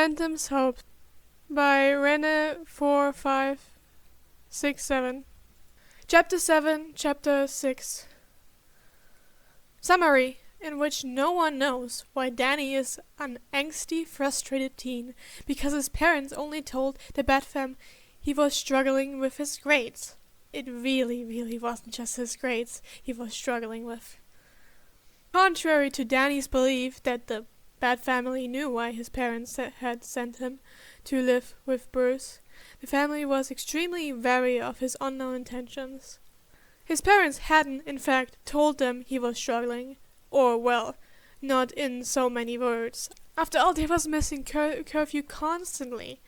Phantom's Hope by Rene 4567. Chapter 7, Chapter 6. Summary, in which no one knows why Danny is an angsty, frustrated teen because his parents only told the Batfam he was struggling with his grades. It really wasn't just his grades he was struggling with. Contrary to Danny's belief that the Bat family knew why his parents had sent him to live with Bruce, the family was extremely wary of his unknown intentions. His parents hadn't, in fact, told them he was struggling, or, well, not in so many words. After all, he was missing curfew constantly,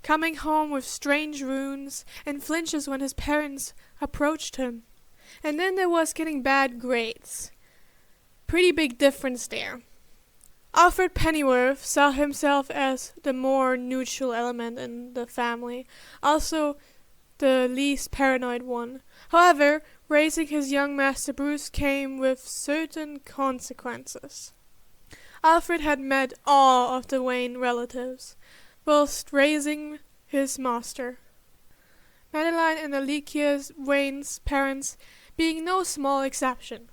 coming home with strange runes and flinches when his parents approached him. And then there was getting bad grades. Pretty big difference there. Alfred Pennyworth saw himself as the more neutral element in the family, also the least paranoid one. However, raising his young master Bruce came with certain consequences. Alfred had met all of the Wayne relatives, whilst raising his master. Madeline and Alicia Wayne's parents being no small exception.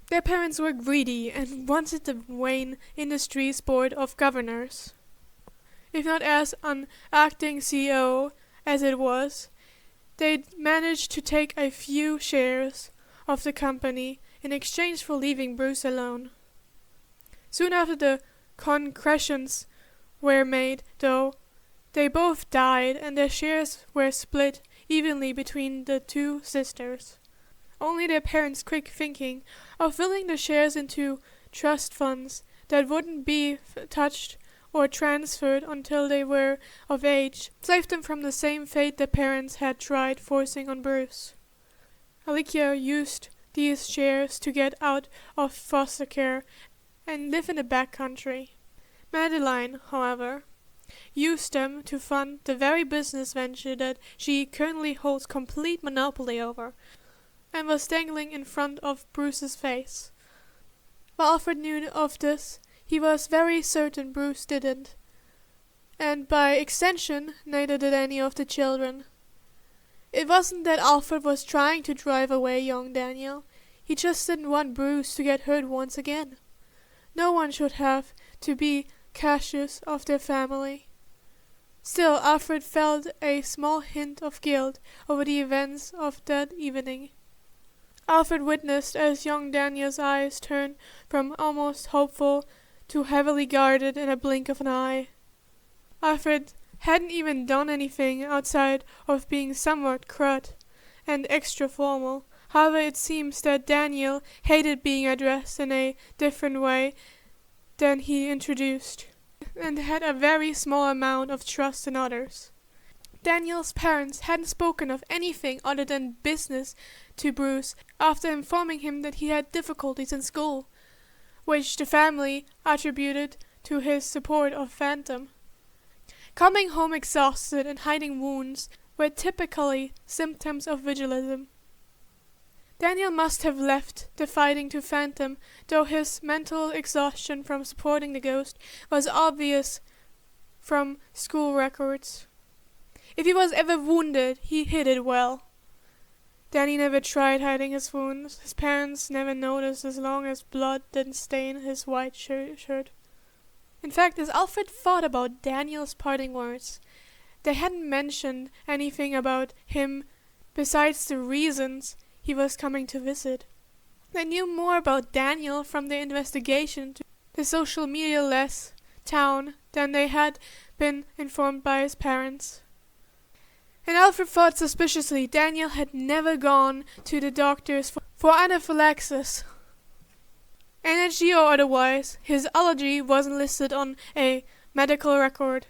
Their parents were greedy and wanted the Wayne Industries Board of Governors. If not as an acting CEO as it was, they'd managed to take a few shares of the company in exchange for leaving Bruce alone. Soon after the concessions were made, though, they both died and their shares were split evenly between the two sisters. Only their parents' quick thinking of willing the shares into trust funds that wouldn't be touched or transferred until they were of age saved them from the same fate their parents had tried forcing on Bruce. Alicia used these shares to get out of foster care and live in the back country. Madeline, however, used them to fund the very business venture that she currently holds complete monopoly over, and was dangling in front of Bruce's face. While Alfred knew of this, he was very certain Bruce didn't, and by extension, neither did any of the children. It wasn't that Alfred was trying to drive away young Daniel, he just didn't want Bruce to get hurt once again. No one should have to be cautious of their family. Still, Alfred felt a small hint of guilt over the events of that evening. Alfred witnessed as young Daniel's eyes turned from almost hopeful to heavily guarded in a blink of an eye. Alfred hadn't even done anything outside of being somewhat crude and extra formal. However, it seems that Daniel hated being addressed in a different way than he introduced, and had a very small amount of trust in others. Daniel's parents hadn't spoken of anything other than business to Bruce after informing him that he had difficulties in school, which the family attributed to his support of Phantom. Coming home exhausted and hiding wounds were typically symptoms of vigilism. Daniel must have left the fighting to Phantom, though his mental exhaustion from supporting the ghost was obvious from school records. If he was ever wounded, he hid it well. Danny never tried hiding his wounds. His parents never noticed as long as blood didn't stain his white shirt. In fact, as Alfred thought about Daniel's parting words, they hadn't mentioned anything about him besides the reasons he was coming to visit. They knew more about Daniel from their investigation to the social media-less town than they had been informed by his parents. And Alfred thought suspiciously Daniel had never gone to the doctors for anaphylaxis. Energy or otherwise, his allergy wasn't listed on a medical record.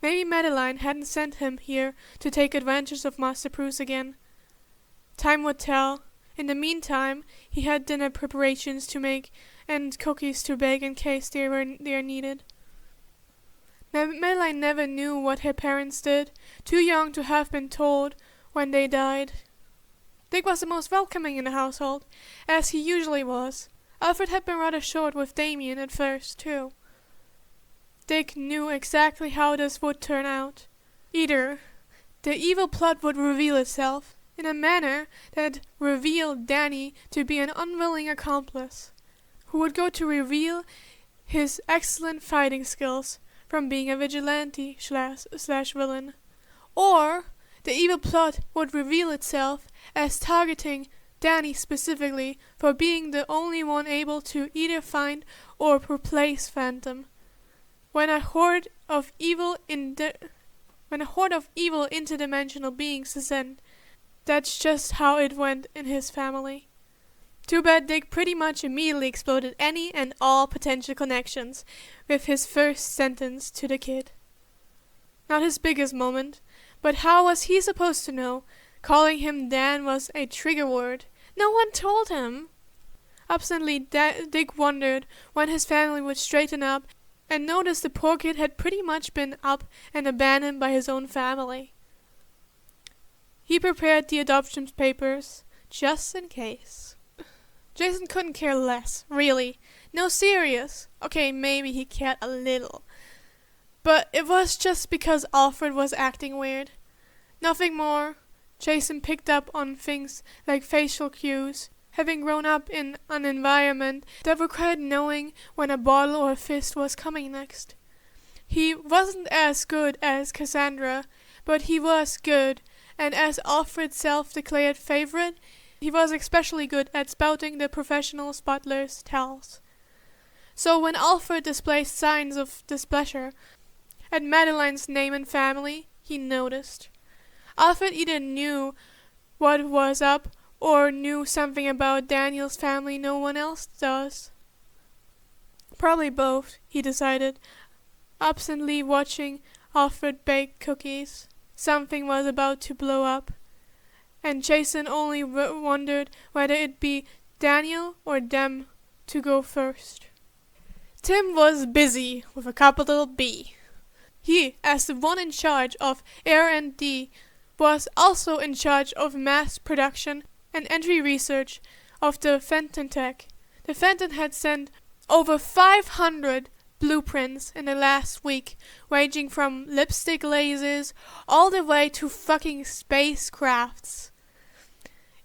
Maybe Madeline hadn't sent him here to take advantage of Master Bruce again. Time would tell. In the meantime, he had dinner preparations to make and cookies to bake in case they are needed. Madeline never knew what her parents did, too young to have been told when they died. Dick was the most welcoming in the household, as he usually was. Alfred had been rather short with Damian at first, too. Dick knew exactly how this would turn out. Either the evil plot would reveal itself in a manner that revealed Danny to be an unwilling accomplice, who would go to reveal his excellent fighting skills from being a vigilante slash villain, or the evil plot would reveal itself as targeting Danny specifically for being the only one able to either find or replace Phantom. When a horde of evil interdimensional beings descend, that's just how it went in his family. Too bad Dick pretty much immediately exploded any and all potential connections with his first sentence to the kid. Not his biggest moment, but how was he supposed to know calling him Dan was a trigger word? No one told him. Absently, Dick wondered when his family would straighten up and notice the poor kid had pretty much been up and abandoned by his own family. He prepared the adoption papers, just in case. Jason couldn't care less, really. No, serious. Okay, maybe he cared a little. But it was just because Alfred was acting weird. Nothing more. Jason picked up on things like facial cues, having grown up in an environment that required knowing when a bottle or a fist was coming next. He wasn't as good as Cassandra, but he was good, and as Alfred's self-declared favorite, he was especially good at spouting the professional butler's tales. So when Alfred displayed signs of displeasure at Madeline's name and family, he noticed. Alfred either knew what was up or knew something about Daniel's family no one else does. Probably both, he decided, absently watching Alfred bake cookies. Something was about to blow up, and Jason only wondered whether it'd be Daniel or them to go first. Tim was busy with a capital B. He, as the one in charge of R&D, was also in charge of mass production and entry research of the Fenton tech. The Fenton had sent over 500 blueprints in the last week, ranging from lipstick lasers all the way to fucking spacecrafts.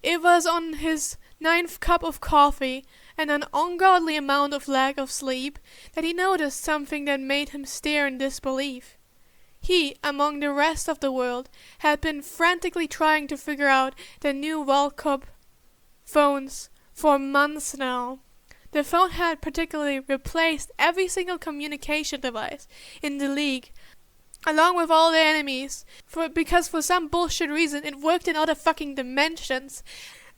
It was on his 9th cup of coffee and an ungodly amount of lack of sleep that he noticed something that made him stare in disbelief. He, among the rest of the world, had been frantically trying to figure out the new Wellcup phones for months now. The phone had particularly replaced every single communication device in the league, along with all the enemies, because for some bullshit reason it worked in other fucking dimensions,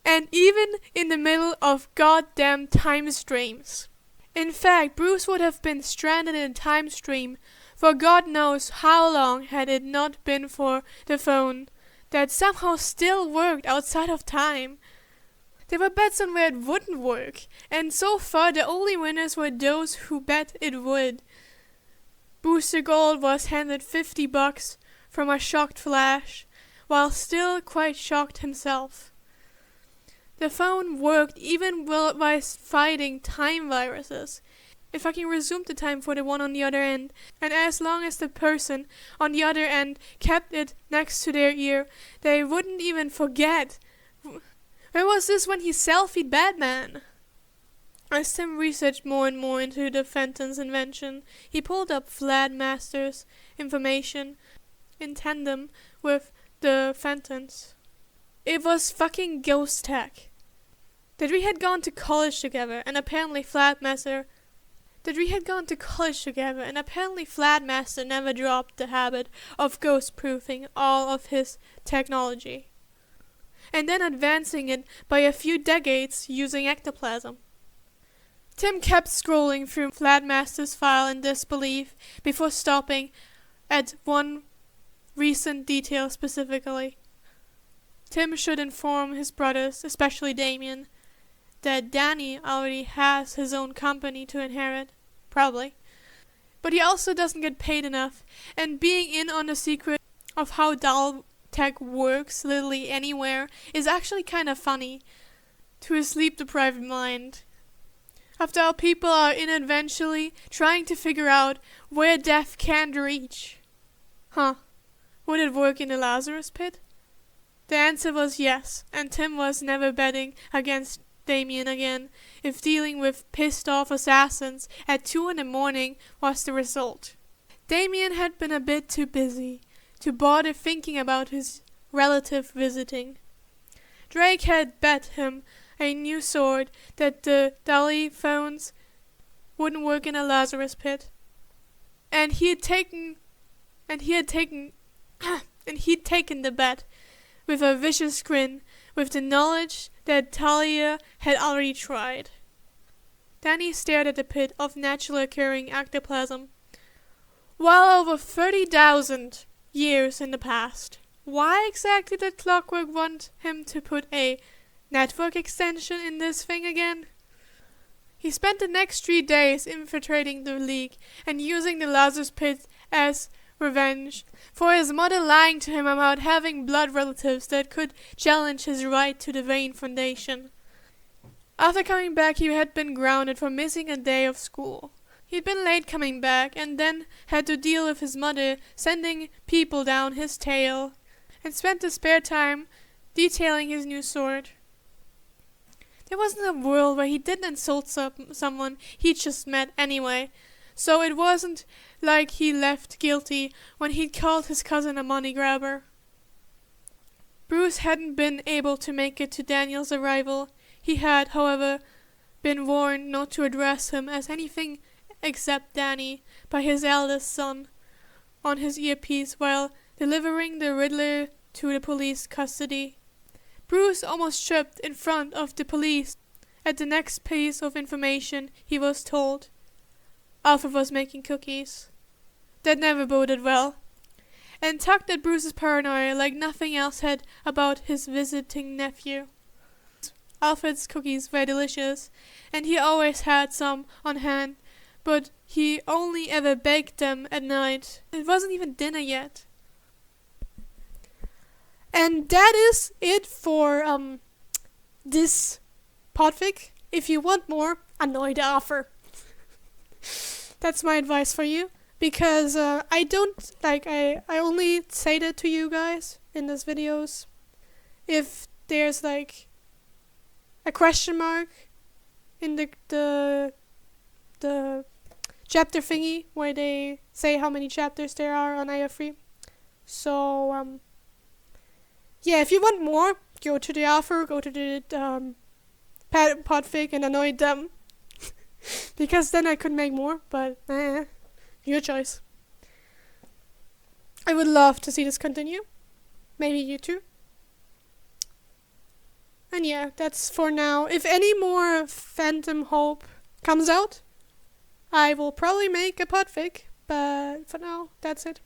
and even in the middle of goddamn time streams. In fact, Bruce would have been stranded in a time stream for God knows how long had it not been for the phone that somehow still worked outside of time. There were bets on where it wouldn't work, and so far the only winners were those who bet it would. Booster Gold was handed $50 from a shocked Flash, while still quite shocked himself. The phone worked even while fighting time viruses. It fucking resumed the time for the one on the other end, and as long as the person on the other end kept it next to their ear, they wouldn't even forget. Where was this when he selfied Batman? As Tim researched more and more into the Fenton's invention, he pulled up Fladmaster's information in tandem with the Fentons. It was fucking ghost tech. That we had gone to college together, and apparently Fladmaster never dropped the habit of ghost-proofing all of his technology, and then advancing it by a few decades using ectoplasm. Tim kept scrolling through Fladmaster's file in disbelief before stopping at one recent detail specifically. Tim should inform his brothers, especially Damian, that Danny already has his own company to inherit. Probably. But he also doesn't get paid enough, and being in on the secret of how doll tech works literally anywhere is actually kind of funny to his sleep-deprived mind. After all, people are eventually trying to figure out where death can't reach. Huh. Would it work in the Lazarus pit? The answer was yes, and Tim was never betting against Damian again, if dealing with pissed-off assassins at 2 in the morning was the result. Damian had been a bit too busy to bother thinking about his relative visiting. Drake had bet him a new sword that the dolly phones wouldn't work in a Lazarus pit. And he'd taken the bet with a vicious grin, with the knowledge that Talia had already tried. Danny stared at the pit of naturally occurring ectoplasm. Well over 30,000 years in the past. Why exactly did Clockwork want him to put a network extension in this thing again? He spent the next 3 days infiltrating the League and using the Lazarus pit as revenge for his mother lying to him about having blood relatives that could challenge his right to the Vane Foundation. After coming back, he had been grounded for missing a day of school. He'd been late coming back and then had to deal with his mother sending people down his tail, and spent the spare time detailing his new sword. There wasn't a world where he didn't insult someone he just met anyway, so it wasn't like he left guilty when he'd called his cousin a money grabber. Bruce hadn't been able to make it to Daniel's arrival. He had, however, been warned not to address him as anything except Danny by his eldest son on his earpiece while delivering the Riddler to the police custody. Bruce almost tripped in front of the police at the next piece of information he was told. Alfred was making cookies. That never boded well, and tugged at Bruce's paranoia like nothing else had about his visiting nephew. Alfred's cookies were delicious, and he always had some on hand, but he only ever baked them at night. It wasn't even dinner yet. And that is it for this podfic. If you want more, annoy the author. That's my advice for you, because I only say that to you guys in these videos if there's like a question mark in the chapter thingy where they say how many chapters there are on IF3. So yeah, if you want more, go to the author, go to the podfic and annoy them. Because then I could make more, but your choice. I would love to see this continue. Maybe you too. And yeah, that's for now. If any more Phantom Hope comes out, I will probably make a podfic, but for now, that's it.